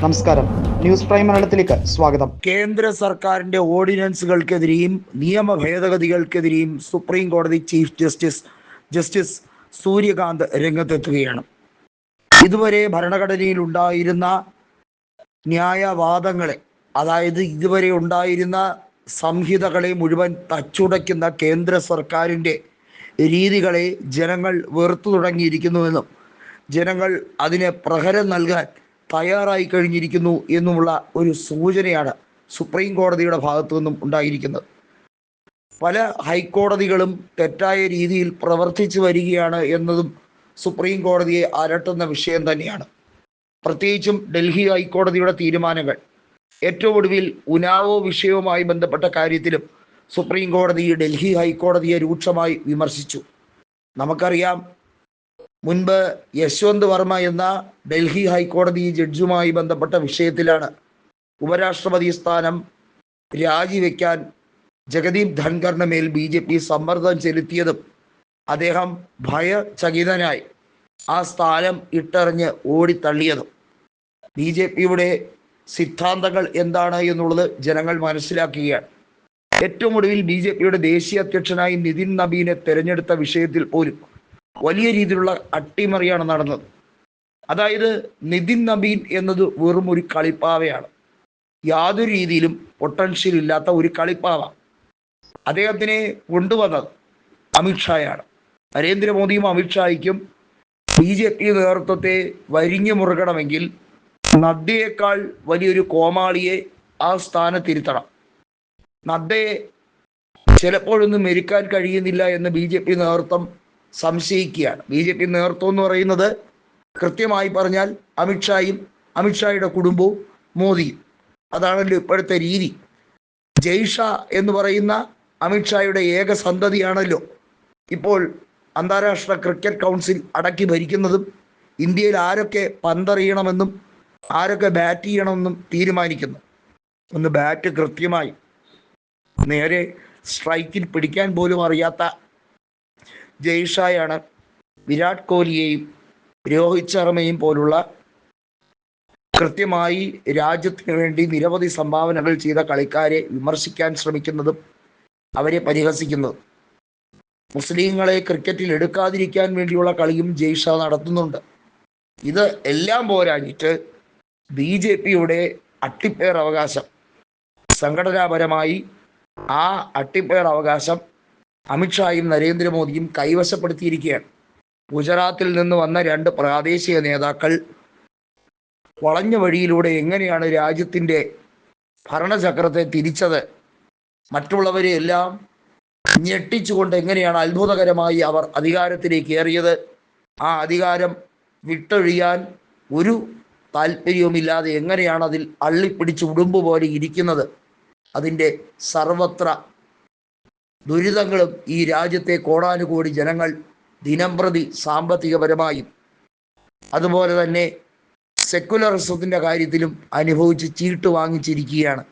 നമസ്കാരം, news prime മലയാളത്തിലേക്ക് സ്വാഗതം. കേന്ദ്ര സർക്കാരിന്റെ ഓർഡിനൻസുകൾക്കെതിരെയും നിയമ ഭേദഗതികൾക്കെതിരെയും സുപ്രീം കോടതി ചീഫ് ജസ്റ്റിസ് സൂര്യകാന്ത് രംഗത്തെത്തുകയാണ്. ഇതുവരെ ഭരണഘടനയിൽ ഉണ്ടായിരുന്ന ന്യായവാദങ്ങളെ, അതായത് ഇതുവരെ ഉണ്ടായിരുന്ന സംഹിതകളെ മുഴുവൻ തച്ചുടയ്ക്കുന്ന കേന്ദ്ര സർക്കാരിൻ്റെ രീതികളെ ജനങ്ങൾ വെറുത്തു തുടങ്ങിയിരിക്കുന്നുവെന്നും ജനങ്ങൾ അതിന് പ്രഹരം നൽകാൻ തയ്യാറായി കഴിഞ്ഞിരിക്കുന്നു എന്നുമുള്ള ഒരു സൂചനയാണ് സുപ്രീം കോടതിയുടെ ഭാഗത്തു നിന്നും ഉണ്ടായിരിക്കുന്നത്. പല ഹൈക്കോടതികളും തെറ്റായ രീതിയിൽ പ്രവർത്തിച്ചു വരികയാണ് എന്നതും സുപ്രീം കോടതിയെ അലട്ടുന്ന വിഷയം തന്നെയാണ്. പ്രത്യേകിച്ചും ഡൽഹി ഹൈക്കോടതിയുടെ തീരുമാനങ്ങൾ, ഏറ്റവും ഒടുവിൽ ഉനാവോ വിഷയവുമായി ബന്ധപ്പെട്ട കാര്യത്തിലും സുപ്രീം കോടതി ഡൽഹി ഹൈക്കോടതിയെ രൂക്ഷമായി വിമർശിച്ചു. നമുക്കറിയാം, മുൻപ് യശ്വന്ത് വർമ്മ എന്ന ഡൽഹി ഹൈക്കോടതി ജഡ്ജുമായി ബന്ധപ്പെട്ട വിഷയത്തിലാണ് ഉപരാഷ്ട്രപതി സ്ഥാനം രാജിവെക്കാൻ ജഗദീപ് ധൻഖറിന് മേൽ BJP സമ്മർദ്ദം ചെലുത്തിയതും അദ്ദേഹം ഭയചകിതനായി ആ സ്ഥാനം ഇട്ടെറിഞ്ഞ് ഓടിത്തള്ളിയതും. BJPയുടെ സിദ്ധാന്തങ്ങൾ എന്താണ് എന്നുള്ളത് ജനങ്ങൾ മനസ്സിലാക്കുകയാണ്. ഏറ്റവും ഒടുവിൽ BJPയുടെ ദേശീയ അധ്യക്ഷനായി നിതിൻ നബീനെ തെരഞ്ഞെടുത്ത വിഷയത്തിൽ പോലും വലിയ രീതിയിലുള്ള അട്ടിമറിയാണ് നടന്നത്. അതായത് നിതിൻ നബീൻ എന്നത് വെറും ഒരു കളിപ്പാവയാണ്, യാതൊരു രീതിയിലും പൊട്ടൻഷ്യൽ ഇല്ലാത്ത ഒരു കളിപ്പാവ. അദ്ദേഹത്തിനെ കൊണ്ടുവന്നത് അമിത്ഷായാണ്. നരേന്ദ്രമോദിയും അമിത്ഷായ്ക്കും BJP നേതൃത്വത്തെ വരിഞ്ഞു മുറുകണമെങ്കിൽ നദ്ദയേക്കാൾ വലിയൊരു കോമാളിയെ ആ സ്ഥാനത്തിരുത്തണം. നദ്ദയെ ചിലപ്പോഴൊന്നും മെരുക്കാൻ കഴിയുന്നില്ല എന്ന് BJP നേതൃത്വം സംശയിക്കുകയാണ്. BJP നേതൃത്വം എന്ന് പറയുന്നത് കൃത്യമായി പറഞ്ഞാൽ അമിത്ഷായും അമിത്ഷായുടെ കുടുംബവും മോദിയും. അതാണല്ലോ ഇപ്പോഴത്തെ രീതി. ജയ്ഷാ എന്ന് പറയുന്ന അമിത്ഷായുടെ ഏക സന്തതിയാണല്ലോ ഇപ്പോൾ അന്താരാഷ്ട്ര ക്രിക്കറ്റ് കൗൺസിൽ അടക്കി ഭരിക്കുന്നതും ഇന്ത്യയിൽ ആരൊക്കെ പന്തെറിയണമെന്നും ആരൊക്കെ ബാറ്റ് ചെയ്യണമെന്നും തീരുമാനിക്കുന്നു. ഒന്ന് ബാറ്റ് കൃത്യമായി നേരെ സ്ട്രൈക്കിൽ പിടിക്കാൻ പോലും അറിയാത്ത ജയ്ഷായാണ് വിരാട് കോഹ്ലിയെയും രോഹിത് ശർമ്മയും പോലുള്ള കൃത്യമായി രാജ്യത്തിന് വേണ്ടി നിരവധി സംഭാവനകൾ ചെയ്ത കളിക്കാരെ വിമർശിക്കാൻ ശ്രമിക്കുന്നതും അവരെ പരിഹസിക്കുന്നതും. മുസ്ലിങ്ങളെ ക്രിക്കറ്റിൽ എടുക്കാതിരിക്കാൻ വേണ്ടിയുള്ള കളിയും ജയ്ഷാ നടത്തുന്നുണ്ട്. ഇത് എല്ലാം പോരാഞ്ഞിട്ട് BJPയുടെ അട്ടിപ്പേർ അവകാശം, സംഘടനാപരമായി ആ അട്ടിപ്പേർ അവകാശം അമിത്ഷായും നരേന്ദ്രമോദിയും കൈവശപ്പെടുത്തിയിരിക്കുകയാണ്. ഗുജറാത്തിൽ നിന്ന് വന്ന 2 പ്രാദേശിക നേതാക്കൾ വളഞ്ഞ വഴിയിലൂടെ എങ്ങനെയാണ് രാജ്യത്തിൻ്റെ ഭരണചക്രത്തെ തിരിച്ചത്, മറ്റുള്ളവരെ എല്ലാം ഞെട്ടിച്ചുകൊണ്ട് എങ്ങനെയാണ് അത്ഭുതകരമായി അവർ അധികാരത്തിലേക്ക് ഏറിയത്, ആ അധികാരം വിട്ടൊഴിയാൻ ഒരു താല്പര്യവുമില്ലാതെ എങ്ങനെയാണ് അതിൽ അള്ളിപ്പിടിച്ച് ഉടുമ്പ് പോലെ ഇരിക്കുന്നത്, അതിൻ്റെ സർവത്ര ദുരിതങ്ങളും ഈ രാജ്യത്തെ കോടാനുകോടി ജനങ്ങൾ ദിനംപ്രതി സാമ്പത്തികപരമായും അതുപോലെ തന്നെ സെക്കുലറിസത്തിൻ്റെ കാര്യത്തിലും അനുഭവിച്ച് ചീട്ട് വാങ്ങിച്ചിരിക്കുകയാണ്.